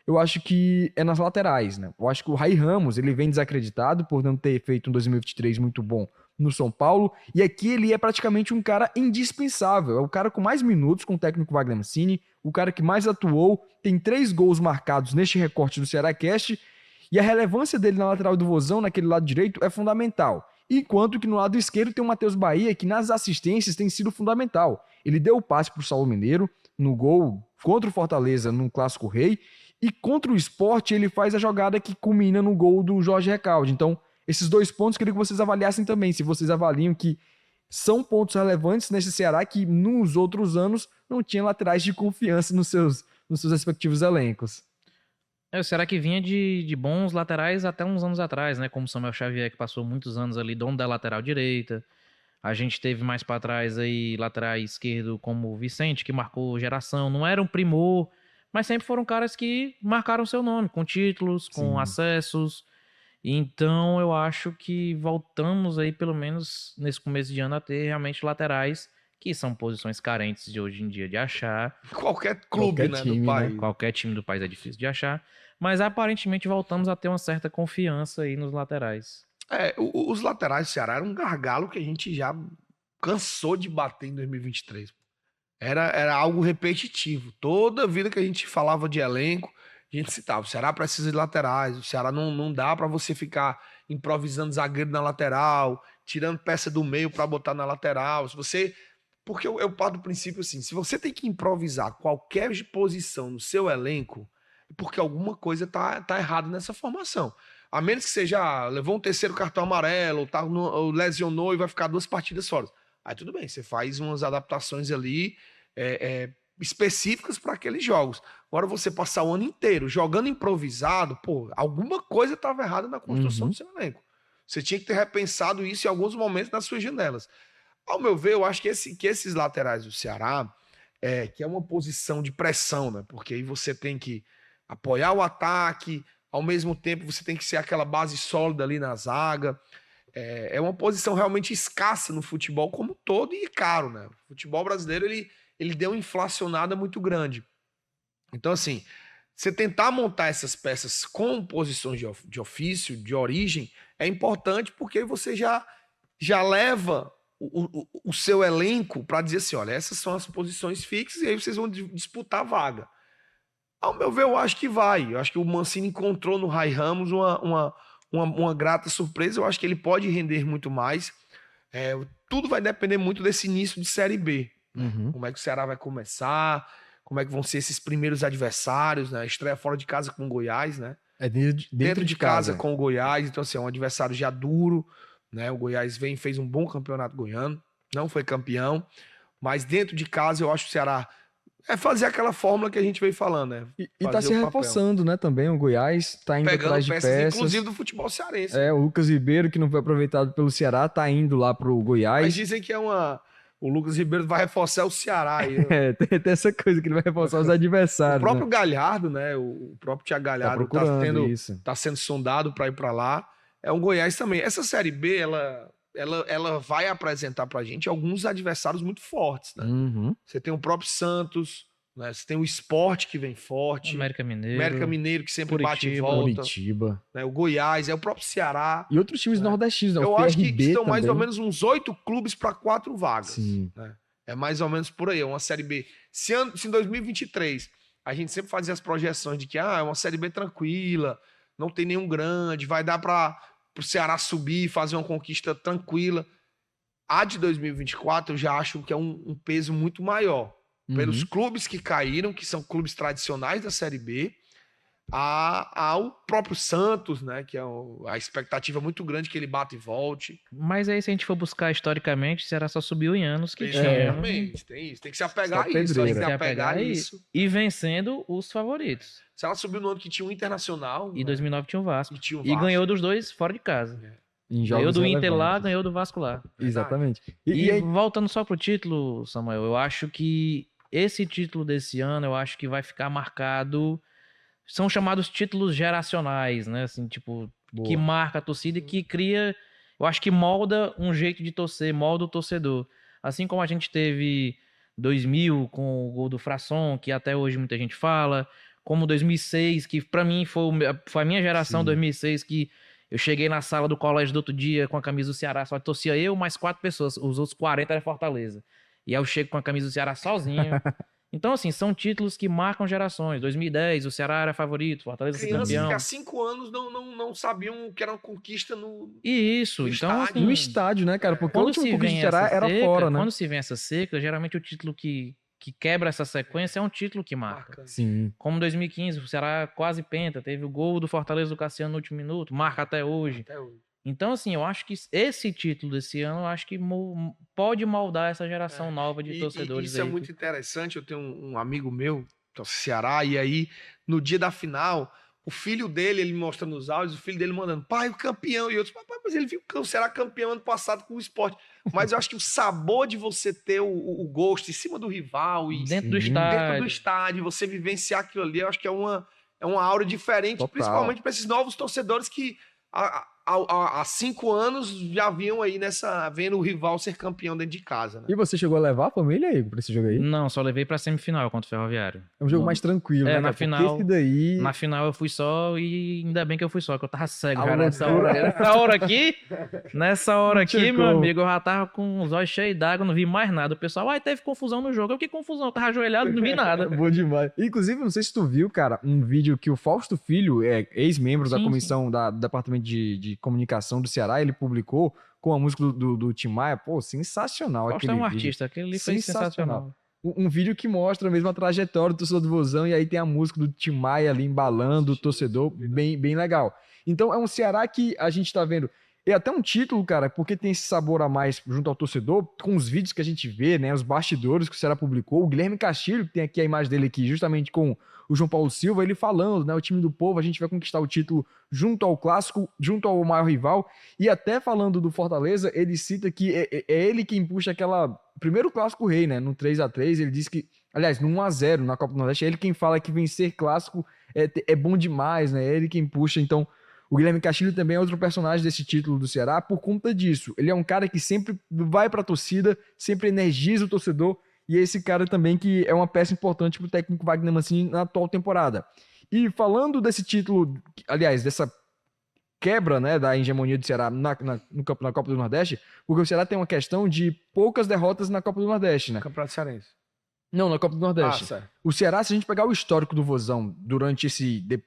Eu acho que é nas laterais, né? Eu acho que o Rai Ramos, ele vem desacreditado por não ter feito um 2023 muito bom no São Paulo, e aqui ele é praticamente um cara indispensável, é o cara com mais minutos com o técnico Wagner Mancini, o cara que mais atuou, tem 3 gols marcados neste recorte do Cearacast, e a relevância dele na lateral do Vozão, naquele lado direito, é fundamental. Enquanto que no lado esquerdo tem o Matheus Bahia, que nas assistências tem sido fundamental. Ele deu o passe para o Saulo Mineiro, no gol contra o Fortaleza, no Clássico Rei, e contra o Sport ele faz a jogada que culmina no gol do Jorge Recalde. Então, esses 2 pontos queria que vocês avaliassem também, se vocês avaliam que são pontos relevantes nesse Ceará que nos outros anos não tinha laterais de confiança nos seus respectivos elencos. O Ceará que vinha de bons laterais até uns anos atrás, né? Como o Samuel Xavier, que passou muitos anos ali, dono da lateral direita. A gente teve mais para trás aí lateral esquerdo como o Vicente, que marcou geração. Não era um primor, mas sempre foram caras que marcaram seu nome, com títulos, com Sim. acessos. Então eu acho que voltamos aí, pelo menos nesse começo de ano, a ter realmente laterais, que são posições carentes de hoje em dia de achar. Qualquer clube, Qualquer né, time, do né? país. Qualquer time do país é difícil de achar. Mas aparentemente voltamos a ter uma certa confiança aí nos laterais. Os laterais do Ceará eram um gargalo que a gente já cansou de bater em 2023. Era algo repetitivo. Toda vida que a gente falava de elenco, a gente citava, o Ceará precisa de laterais, o Ceará não dá para você ficar improvisando zagueiro na lateral, tirando peça do meio para botar na lateral. Porque eu parto do princípio assim, se você tem que improvisar qualquer posição no seu elenco, é porque alguma coisa tá errada nessa formação. A menos que seja, levou um 3º cartão amarelo, ou lesionou e vai ficar 2 partidas fora. Aí tudo bem, você faz umas adaptações ali específicas para aqueles jogos. Agora você passar o ano inteiro jogando improvisado, pô, alguma coisa estava errada na construção do seu elenco. Você tinha que ter repensado isso em alguns momentos nas suas janelas. Ao meu ver, eu acho que esses laterais do Ceará, que é uma posição de pressão, né? Porque aí você tem que apoiar o ataque, ao mesmo tempo você tem que ser aquela base sólida ali na zaga. É uma posição realmente escassa no futebol como um todo e caro, né? O futebol brasileiro, ele deu uma inflacionada muito grande. Então, assim, você tentar montar essas peças com posições de ofício, de origem, é importante porque você já leva o seu elenco para dizer assim, olha, essas são as posições fixas e aí vocês vão disputar a vaga. Ao meu ver, eu acho que vai. Eu acho que o Mancini encontrou no Rai Ramos uma grata surpresa. Eu acho que ele pode render muito mais. Tudo vai depender muito desse início de Série B. Como é que o Ceará vai começar, como é que vão ser esses primeiros adversários, né? Estreia fora de casa com o Goiás, né? É dentro de casa com o Goiás, então assim, é um adversário já duro, né? O Goiás fez um bom campeonato goiano, não foi campeão, mas dentro de casa eu acho que o Ceará é fazer aquela fórmula que a gente veio falando, né? E tá Fazer se o papel. reforçando, né, também. O Goiás tá indo Pegando atrás de peças. inclusive do futebol cearense. O Lucas Ribeiro, que não foi aproveitado pelo Ceará, tá indo lá pro Goiás. Mas dizem que o Lucas Ribeiro vai reforçar o Ceará aí. Né? Tem essa coisa que ele vai reforçar os O adversários. próprio né? Galhardo, né? O próprio Thiago Galhardo Isso. tá sendo sondado para ir para lá. É um Goiás também. Essa Série B, ela vai apresentar pra gente alguns adversários muito fortes, né? Uhum. Você tem o próprio Santos, né? Você tem o Sport que vem forte. América Mineiro Que sempre Curitiba, bate e volta. Curitiba. Né? O Goiás, é o próprio Ceará. E outros times nordestinos, né? Eu O acho que PRB estão mais ou também. menos uns 8 clubes para 4 vagas. Sim. Né? É mais ou menos por aí, é uma Série B. Se em 2023 a gente sempre fazia as projeções de que é uma Série B tranquila, não tem nenhum grande, vai dar para o Ceará subir, fazer uma conquista tranquila. A de 2024 eu já acho que é um peso muito maior. Pelos clubes que caíram, que são clubes tradicionais da Série B, ao próprio Santos, né? Que é a expectativa muito grande que ele bata e volte. Mas aí, se a gente for buscar historicamente, o Ceará só subiu em anos que tinha. Exatamente, tem isso. Tem que se apegar a isso. Tem que se apegar a isso. E vencendo os favoritos. Se ela subiu no ano que tinha o Internacional. E 2009 tinha o Vasco. E ganhou dos dois fora de casa. Ganhou do Inter lá, ganhou do Vasco lá. Exatamente. E aí... voltando só pro título, Samuel, eu acho que esse título desse ano, eu acho que vai ficar marcado... São chamados títulos geracionais, né? Assim, tipo, que marca a torcida e que cria... Eu acho que molda um jeito de torcer, molda o torcedor. Assim como a gente teve 2000 com o gol do Frasson, que até hoje muita gente fala, como 2006, que pra mim foi a minha geração. Sim. 2006, que eu cheguei na sala do colégio do outro dia com a camisa do Ceará, só torcia eu mais 4 pessoas, os outros 40 eram Fortaleza. E aí eu chego com a camisa do Ceará sozinho. Então, assim, são títulos que marcam gerações. 2010, o Ceará era favorito, Fortaleza ser campeão. Crianças que há 5 anos não sabiam que era uma conquista no então, estádio. Assim, no estádio, né, cara? Porque o último conquista do Ceará era fora, né? Quando se vem essa seca, geralmente o título que quebra essa sequência é um título que marca. Sim. Como 2015, o Ceará quase penta, teve o gol do Fortaleza do Cassiano no último minuto, marca até hoje. Então, assim, eu acho que esse título desse ano, eu acho que pode moldar essa geração nova de torcedores. Isso é muito interessante. Eu tenho um amigo meu, que é o Ceará, e aí, no dia da final, o filho dele, ele mostra nos áudios, o filho dele mandando, pai, o campeão. E outros, papai, mas ele viu o Ceará campeão ano passado com o Sport. Mas eu acho que o sabor de você ter o gosto em cima do rival e dentro do estádio, você vivenciar aquilo ali, eu acho que é uma aura diferente, total. Principalmente para esses novos torcedores que há 5 anos já vinham aí vendo o rival ser campeão dentro de casa, né? E você chegou a levar a família aí pra esse jogo aí? Não, só levei pra semifinal contra o Ferroviário. É um jogo mais tranquilo, né? Na final, daí... na final eu fui só e ainda bem que eu fui só, que eu tava cego já nessa hora aqui. Nessa hora aqui, meu amigo, eu já tava com os olhos cheios d'água, não vi mais nada. O pessoal, teve confusão no jogo. Que confusão? Eu tava ajoelhado, não vi nada. Bom demais. Inclusive, não sei se tu viu, cara, um vídeo que o Fausto Filho, ex-membro da comissão do Departamento de Comunicação do Ceará, ele publicou com a música do Tim Maia. Pô, sensacional aquele vídeo. É um artista, aquele ali foi sensacional. Um vídeo que mostra mesmo a trajetória do torcedor do Vozão, e aí tem a música do Tim Maia ali embalando o torcedor, bem legal. Então é um Ceará que a gente tá vendo, e até um título, cara, porque tem esse sabor a mais junto ao torcedor, com os vídeos que a gente vê, né, os bastidores que o Ceará publicou, o Guilherme Castilho, que tem aqui a imagem dele aqui, justamente com o João Paulo Silva, ele falando, né, o time do povo, a gente vai conquistar o título junto ao clássico, junto ao maior rival, e até falando do Fortaleza, ele cita que é ele quem puxa aquela primeiro clássico rei, né, no 3-3, ele diz que, aliás, no 1-0 na Copa do Nordeste, é ele quem fala que vencer clássico é bom demais, né, é ele quem puxa. Então o Guilherme Castilho também é outro personagem desse título do Ceará por conta disso. Ele é um cara que sempre vai pra torcida, sempre energiza o torcedor, e é esse cara também que é uma peça importante pro técnico Wagner Mancini na atual temporada. E falando desse título, aliás, dessa quebra, né, da hegemonia do Ceará na Copa do Nordeste, porque o Ceará tem uma questão de poucas derrotas na Copa do Nordeste, né? Campeonato Cearense. Não, na Copa do Nordeste. O Ceará, se a gente pegar o histórico do Vozão durante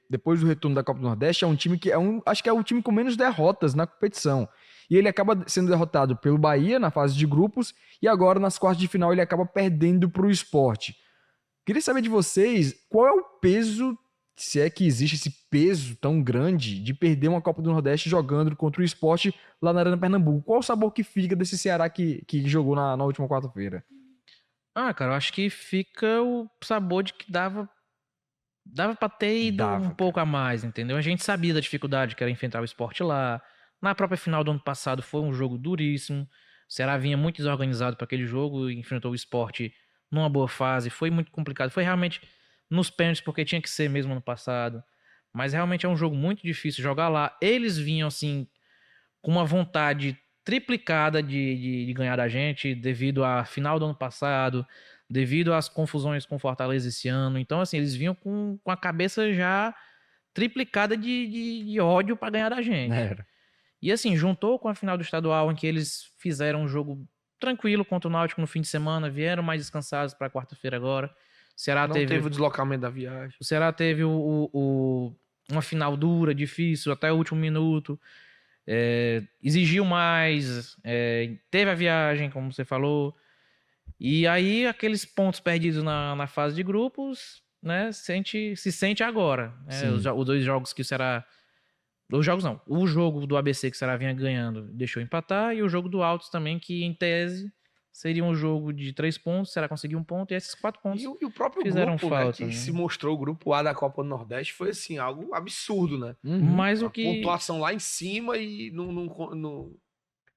depois do retorno da Copa do Nordeste, é um time que acho que é o time com menos derrotas na competição. E ele acaba sendo derrotado pelo Bahia na fase de grupos, e agora nas quartas de final ele acaba perdendo para o Sport. Queria saber de vocês, qual é o peso se é que existe esse peso tão grande de perder uma Copa do Nordeste jogando contra o Sport lá na Arena Pernambuco. Qual o sabor que fica desse Ceará que jogou na última quarta-feira? Cara, eu acho que fica o sabor de que dava pra ter ido um pouco a mais, entendeu? A gente sabia da dificuldade que era enfrentar o Sport lá. Na própria final do ano passado foi um jogo duríssimo. O Ceará vinha muito desorganizado para aquele jogo, enfrentou o Sport numa boa fase, foi muito complicado. Foi realmente nos pênaltis, porque tinha que ser mesmo ano passado. Mas realmente é um jogo muito difícil jogar lá. Eles vinham, assim, com uma vontade triplicada de ganhar da gente, devido à final do ano passado, devido às confusões com Fortaleza esse ano. Então, assim, eles vinham com a cabeça já triplicada de ódio para ganhar da gente. Era. E assim, juntou com a final do estadual, em que eles fizeram um jogo tranquilo contra o Náutico no fim de semana, vieram mais descansados para quarta-feira agora. O Ceará Não teve o deslocamento da viagem. O Ceará teve uma final dura, difícil, até o último minuto. Exigiu mais, teve a viagem, como você falou. E aí, aqueles pontos perdidos na fase de grupos, né, se sente agora. Os 2 jogos que o Ceará... Os jogos não. O jogo do ABC que o Ceará vinha ganhando deixou empatar, e o jogo do Altos também, que em tese seria um jogo de 3 pontos, o Ceará conseguiu um ponto, e esses 4 pontos E o próprio fizeram grupo, falta, né, que né? se mostrou o grupo A da Copa do Nordeste, foi assim, algo absurdo, né? Mas A pontuação lá em cima e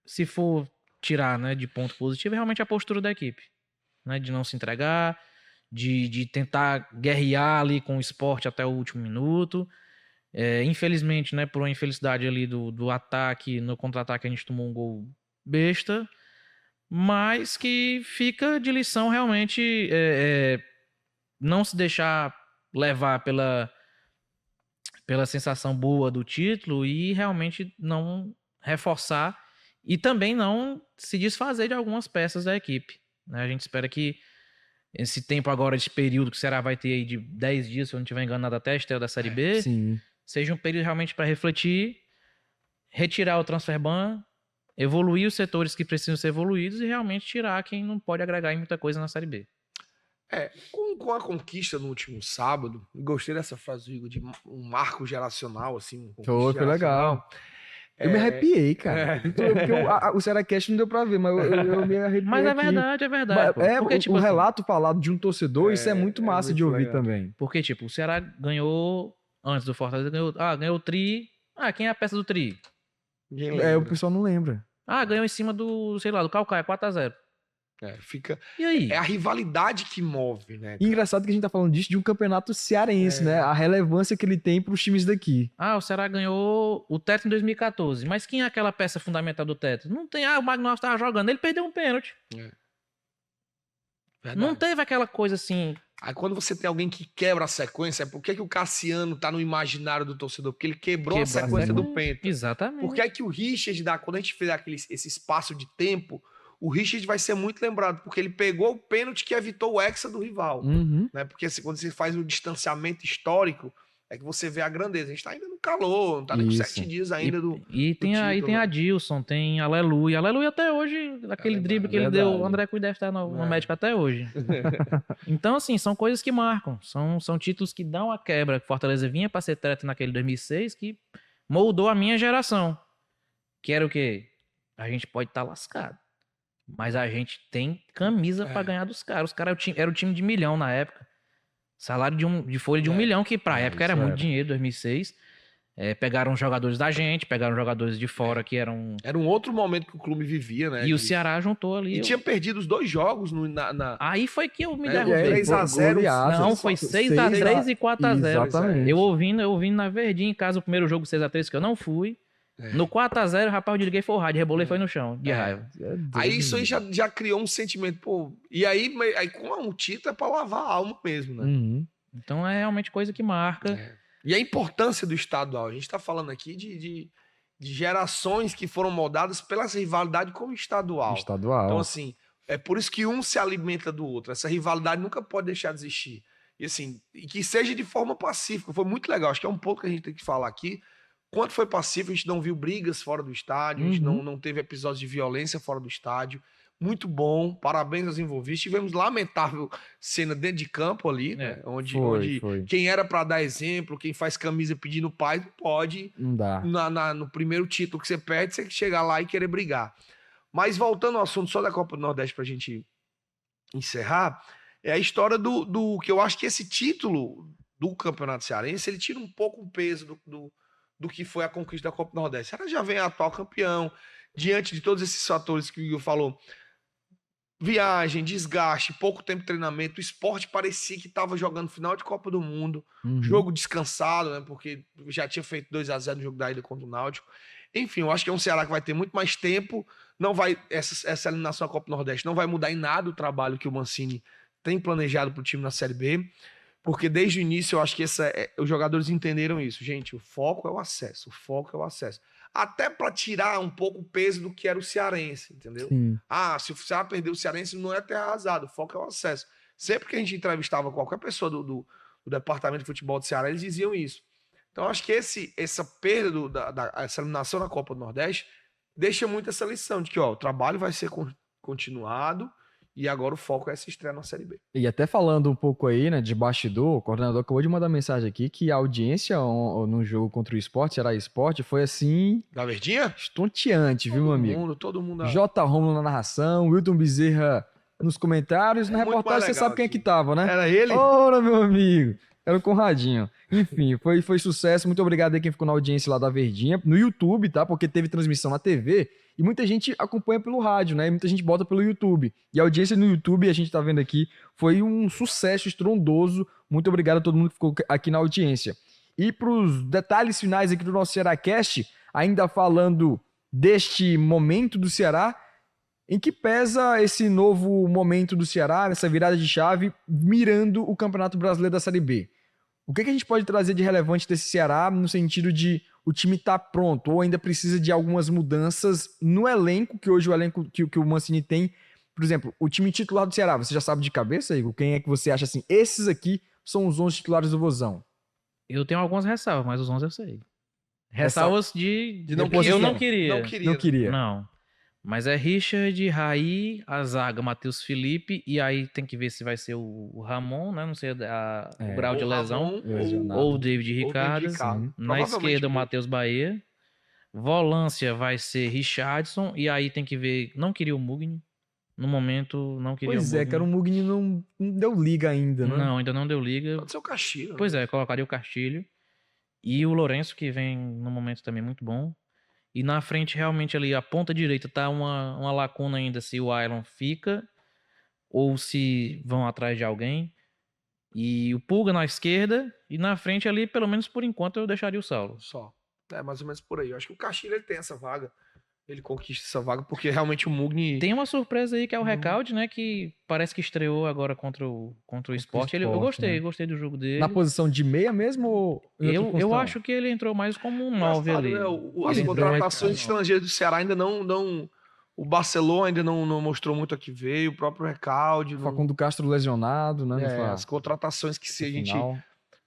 se for tirar, né, de ponto positivo, é realmente a postura da equipe, né, de não se entregar, de tentar guerrear ali com o Sport até o último minuto. Infelizmente, né, por uma infelicidade ali do ataque, no contra-ataque a gente tomou um gol besta, mas que fica de lição realmente não se deixar levar pela sensação boa do título e realmente não reforçar e também não se desfazer de algumas peças da equipe, né? A gente espera que esse tempo agora, esse período que o Ceará vai ter aí de 10 dias, se eu não estiver enganado, até a estreia da Série B, Sim. seja um período realmente para refletir, retirar o transfer ban, evoluir os setores que precisam ser evoluídos e realmente tirar quem não pode agregar em muita coisa na Série B. Com a conquista no último sábado, gostei dessa frase, Igor, de um marco geracional, assim. Foi legal. Eu me arrepiei, cara. Porque o Cearacast não deu pra ver, mas eu me arrepiei. Mas é verdade. Porque, o relato falado de um torcedor, isso é muito massa muito de ouvir legal. também. Porque, tipo, o Ceará ganhou, antes do Fortaleza, ganhou o Tri. Quem é a peça do Tri? O pessoal não lembra. Ganhou em cima do, sei lá, do Calcaia, 4-0. Fica... E aí? É a rivalidade que move, né? E engraçado que a gente tá falando disso de um campeonato cearense, né? A relevância que ele tem pros times daqui. O Ceará ganhou o Teto em 2014. Mas quem é aquela peça fundamental do Teto? Não tem. O Magno Alves tava jogando, ele perdeu um pênalti. Verdade. Não teve aquela coisa assim. Aí quando você tem alguém que quebra a sequência, por que o Cassiano tá no imaginário do torcedor? Porque ele quebrou a sequência do Penta. Exatamente. Por que é que o Richard, quando a gente fez esse espaço de tempo, o Richard vai ser muito lembrado, porque ele pegou o pênalti que evitou o hexa do rival. Né? Porque quando você faz o distanciamento histórico, é que você vê a grandeza. A gente tá ainda no calor, não tá nem com 7 dias ainda E tem a Dilson, tem Aleluia. Aleluia até hoje, aquele drible que ele deu, o André Cui deve estar no médico até hoje. Então, assim, são coisas que marcam. São títulos que dão a quebra. Fortaleza vinha pra ser tetra naquele 2006, que moldou a minha geração. Que era o quê? A gente pode estar lascado, mas a gente tem camisa pra ganhar dos caras. Os caras era o time de 1 milhão na época. Salário de folha de 1 milhão, que pra época era muito dinheiro, 2006. Pegaram jogadores da gente, pegaram jogadores de fora que eram... Era um outro momento que o clube vivia, né? E o Ceará juntou ali. E tinha perdido os 2 jogos Aí foi que eu me derrubei. 3-0. Não, foi 6-3 e 4-0. Exatamente. Eu ouvindo na Verdinha em casa o primeiro jogo 6-3, que eu não fui. No 4-0, rapaz, eu desliguei foi o rádio, rebolei foi no chão, de raiva. Aí isso aí já criou um sentimento, pô. E aí com um título é pra lavar a alma mesmo, né? Então é realmente coisa que marca. E a importância do estadual. A gente tá falando aqui de gerações que foram moldadas pela essa rivalidade como estadual. Então, assim, é por isso que um se alimenta do outro. Essa rivalidade nunca pode deixar de existir. E assim, e que seja de forma pacífica. Foi muito legal. Acho que é um ponto que a gente tem que falar aqui. Quanto foi pacífico, a gente não viu brigas fora do estádio, a gente não teve episódios de violência fora do estádio. muito bom, parabéns aos envolvidos. Tivemos lamentável cena dentro de campo ali, né? Onde foi. quem era para dar exemplo, quem faz camisa pedindo paz, não pode. Não dá. No primeiro título que você perde, você chegar lá e querer brigar. Mas voltando ao assunto só da Copa do Nordeste pra gente encerrar, é a história do que eu acho que esse título do Campeonato Cearense, ele tira um pouco o peso do que foi a conquista da Copa do Nordeste. Ela já vem atual campeão, diante de todos esses fatores que o Igor falou. Viagem, desgaste, pouco tempo de treinamento, o esporte parecia que estava jogando final de Copa do Mundo, jogo descansado, né? Porque já tinha feito 2-0 no jogo da ida contra o Náutico. Enfim, eu acho que é um Ceará que vai ter muito mais tempo, não vai essa eliminação da Copa do Nordeste não vai mudar em nada o trabalho que o Mancini tem planejado para o time na Série B, porque desde o início eu acho que os jogadores entenderam isso. Gente, o foco é o acesso, até para tirar um pouco o peso do que era o cearense, entendeu? Sim. Se o Ceará perder o cearense, não é ter arrasado, o foco é o acesso. Sempre que a gente entrevistava qualquer pessoa do departamento de futebol do Ceará, eles diziam isso. Então, acho que essa perda essa eliminação na Copa do Nordeste deixa muito essa lição de que o trabalho vai ser continuado e agora o foco é essa estreia na Série B. E até falando um pouco aí, né, de bastidor, o coordenador acabou de mandar mensagem aqui que a audiência no jogo contra o Sport, Ceará Sport, foi assim... Da Verdinha? Estonteante, viu, meu amigo? Todo mundo... J. Romulo na narração, Wilton Bezerra nos comentários, na reportagem você sabe quem é que tava, né? Era ele? Ora, meu amigo! Era o Conradinho. Enfim, foi sucesso. Muito obrigado aí quem ficou na audiência lá da Verdinha, no YouTube, tá? Porque teve transmissão na TV e muita gente acompanha pelo rádio, né? E muita gente bota pelo YouTube. E a audiência no YouTube, a gente tá vendo aqui, foi um sucesso estrondoso. Muito obrigado a todo mundo que ficou aqui na audiência. E pros detalhes finais aqui do nosso CearáCast, ainda falando deste momento do Ceará, em que pesa esse novo momento do Ceará, essa virada de chave, mirando o Campeonato Brasileiro da Série B? O que a gente pode trazer de relevante desse Ceará no sentido de o time estar pronto ou ainda precisa de algumas mudanças no elenco, que hoje o elenco que o Mancini tem? Por exemplo, o time titular do Ceará, você já sabe de cabeça, Igor? Quem é que você acha assim? Esses aqui são os 11 titulares do Vozão. Eu tenho algumas ressalvas, mas os 11 eu sei. Ressalvas de não eu não queria. queria. Não queria. Não. Mas é Richard, Raí, a zaga, Matheus Felipe, e aí tem que ver se vai ser o Ramon, né? Não sei o grau de lesão. Ou o David Ricardo. Na esquerda, o Matheus Bahia. Volância vai ser Richardson, e aí tem que ver. Não queria o Mugni. No momento, não queria o Mugni. Pois é, cara, o Mugni não deu liga ainda, né? Não, ainda não deu liga. Pode ser o Castilho. Pois é, colocaria o Castilho. E o Lourenço, que vem no momento também muito bom. E na frente, realmente, ali, a ponta direita tá uma lacuna ainda se o Ailon fica ou se vão atrás de alguém. E o Pulga na esquerda e na frente ali, pelo menos por enquanto, eu deixaria o Saulo. Só. É mais ou menos por aí. Eu acho que o Castilho ele tem essa vaga. Ele conquista essa vaga porque realmente o Mugni... Tem uma surpresa aí que é o Recalde, né? Que parece que estreou agora contra o Sport. Eu gostei do jogo dele. Na posição de meia mesmo ou eu acho que ele entrou mais como um 9 ali. As contratações estrangeiras do Ceará ainda não... O Barcelona ainda não mostrou muito a que veio. O próprio Recalde... Facundo Castro lesionado, né? As contratações que se a gente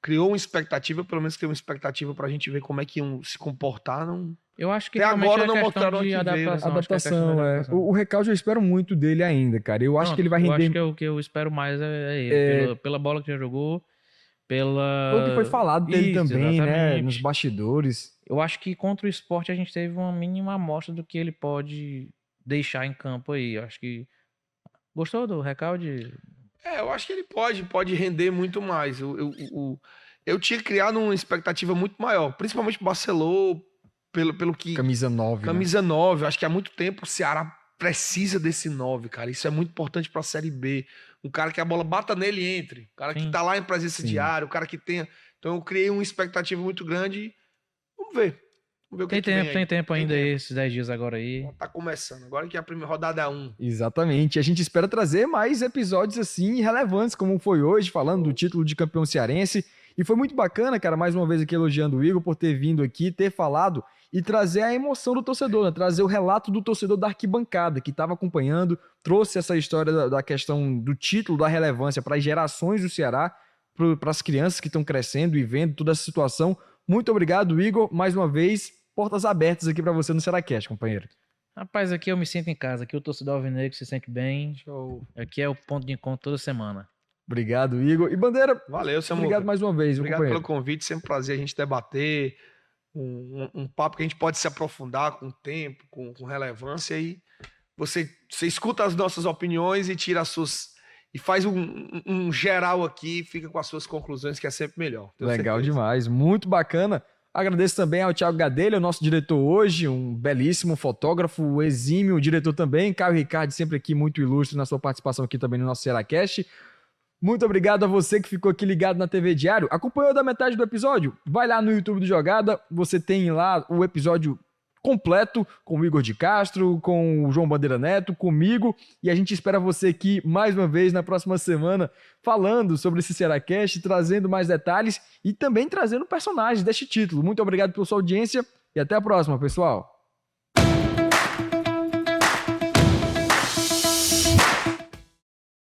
criou uma expectativa, pelo menos criou uma expectativa pra gente ver como é que iam se comportar, não... Eu acho que até agora não mostraram de adaptação. O Recalde eu espero muito dele ainda, cara. Eu acho que ele vai render... Eu acho que o que eu espero mais é ele. Pela bola que já jogou, o que foi falado dele também, exatamente, né? Nos bastidores. Eu acho que contra o Sport a gente teve uma mínima amostra do que ele pode deixar em campo aí. Eu acho que... Gostou do Recalde? Eu acho que ele pode render muito mais. Eu tinha criado uma expectativa muito maior, principalmente o Barcelona, pelo que... Camisa 9. Camisa 9. Eu acho que há muito tempo o Ceará precisa desse 9, cara. Isso é muito importante pra Série B. Um cara que a bola bata nele e entre. Um cara que tá lá em presença diária. Um cara que tenha... Então eu criei uma expectativa muito grande e vamos ver. Vamos ver o que vem aí. Tem tempo ainda esses 10 dias agora aí. Tá começando. Agora que é a primeira rodada é 1. Exatamente. A gente espera trazer mais episódios assim relevantes, como foi hoje, falando do título de campeão cearense. E foi muito bacana, cara, mais uma vez aqui elogiando o Igor por ter vindo aqui, ter falado e trazer a emoção do torcedor, né? Trazer o relato do torcedor da arquibancada, que estava acompanhando, trouxe essa história da questão do título, da relevância para as gerações do Ceará, para as crianças que estão crescendo e vendo toda essa situação. Muito obrigado, Igor, mais uma vez, portas abertas aqui para você no CearáCast, companheiro. Rapaz, aqui eu me sinto em casa. Aqui o torcedor alvinegro se sente bem. Show. Aqui é o ponto de encontro toda semana. Obrigado, Igor. E Bandeira, Valeu, Samuca. obrigado mais uma vez, meu Obrigado companheiro. pelo convite, sempre um prazer a gente debater, um papo que a gente pode se aprofundar com tempo, com relevância, e você escuta as nossas opiniões e tira as suas... E faz um geral aqui, fica com as suas conclusões, que é sempre melhor. Tenho Legal certeza. demais, muito bacana. Agradeço também ao Thiago Gadelha, o nosso diretor hoje, um belíssimo fotógrafo, exímio diretor também. Caio Ricardo, sempre aqui muito ilustre na sua participação aqui também no nosso Cearacast. Muito obrigado a você que ficou aqui ligado na TV Diário. Acompanhou da metade do episódio? Vai lá no YouTube do Jogada, você tem lá o episódio completo com o Igor de Castro, com o João Bandeira Neto, comigo, e a gente espera você aqui mais uma vez na próxima semana falando sobre esse Cearacast, trazendo mais detalhes e também trazendo personagens deste título. Muito obrigado pela sua audiência e até a próxima, pessoal!